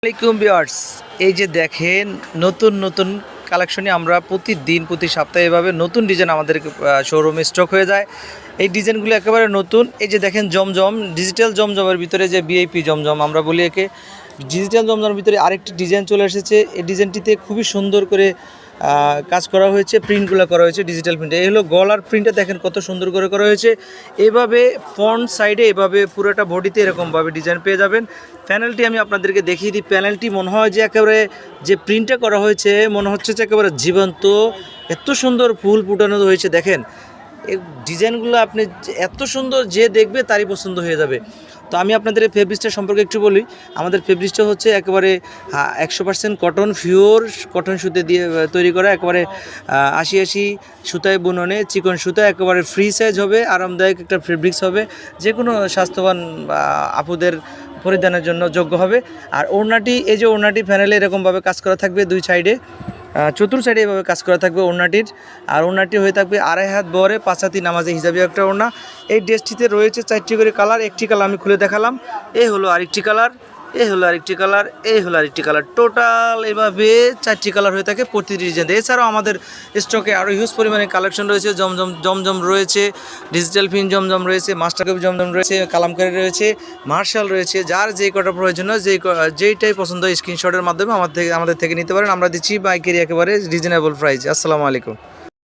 আসসালামাইকুম ভিউয়ার্স, এই যে দেখেন নতুন নতুন কালেকশনে আমরা প্রতিদিন প্রতি সপ্তাহে এভাবে নতুন ডিজাইন আমাদের শোরুমে স্টক হয়ে যায়। এই ডিজাইনগুলো একেবারে নতুন। এই যে দেখেন জমজম, ডিজিটাল জমজমের ভিতরে যে ভিআইপি জমজম আমরা বলি একে, ডিজিটাল জমজমের ভিতরে আরেকটি ডিজাইন চলে এসেছে। এই ডিজাইনটিতে খুবই সুন্দর করে কাজ করা হয়েছে, প্রিন্টগুলো করা হয়েছে ডিজিটাল প্রিন্টে। এই হলো গলার প্রিন্টটা, দেখেন কত সুন্দর করে করা হয়েছে। এভাবে ফ্রন্ট সাইডে এভাবে পুরোটা বডিতে এরকমভাবে ডিজাইন পেয়ে যাবেন। প্যানেলটি আমি আপনাদেরকে দেখিয়ে দিই। প্যানেলটি মনে হয় যে একেবারে যে প্রিন্টটা করা হয়েছে মনে হচ্ছে যে একেবারে জীবন্ত, এত সুন্দর ফুল ফুটানো হয়েছে। দেখেন এই ডিজাইনগুলো আপনি এত সুন্দর, যে দেখবে তারই পছন্দ হয়ে যাবে। তো আমি আপনাদের এই ফেব্রিক্সটা সম্পর্কে একটু বলি। আমাদের ফেব্রিক্সটা হচ্ছে একেবারে 100% কটন, পিওর কটন সুতে দিয়ে তৈরি করা, একেবারে 80 সুতায় বুননে চিকন সুতা, একেবারে ফ্রি সাইজ হবে, আরামদায়ক একটা ফেব্রিক্স হবে, যে কোনো স্বাস্থ্যবান আপুদের পরিধানের জন্য যোগ্য হবে। আর ওড়নাটি, এই যে ওড়নাটি প্যানেলে এরকমভাবে কাজ করা থাকবে, দুই সাইডে চতুর সাইডে এভাবে কাজ করা থাকবে ওড়নাটির। আর ওড়নাটি হয়ে থাকবে 2.5 হাত বহরে, 5 হাতি নামাজে হিসাবে একটা ওড়না। এই ড্রেসটিতে রয়েছে 4টি করে কালার। একটি কালার আমি খুলে দেখালাম, এই হলো আরেকটি কালার, এই হলো আরেকটি কালার, এই হলো আরেকটি কালার। টোটাল এভাবে 4টি কালার হয়ে থাকে প্রতিটি ডিজাইনে। এছাড়াও আমাদের স্টকে আরও হিউজ পরিমাণে কালেকশন রয়েছে। জমজম রয়েছে, ডিজিটাল প্রিন্ট জমজম রয়েছে, মাস্টার কপি জমজম রয়েছে, কালামকারী রয়েছে, মার্শাল রয়েছে। যার যেই কটা প্রয়োজন হয়, যেইটাই পছন্দ হয় স্ক্রিনশটের মাধ্যমে আমাদের থেকে নিতে পারেন। আমরা দিচ্ছি পাইকারি একেবারে রিজনেবল প্রাইস। আসসালামু আলাইকুম।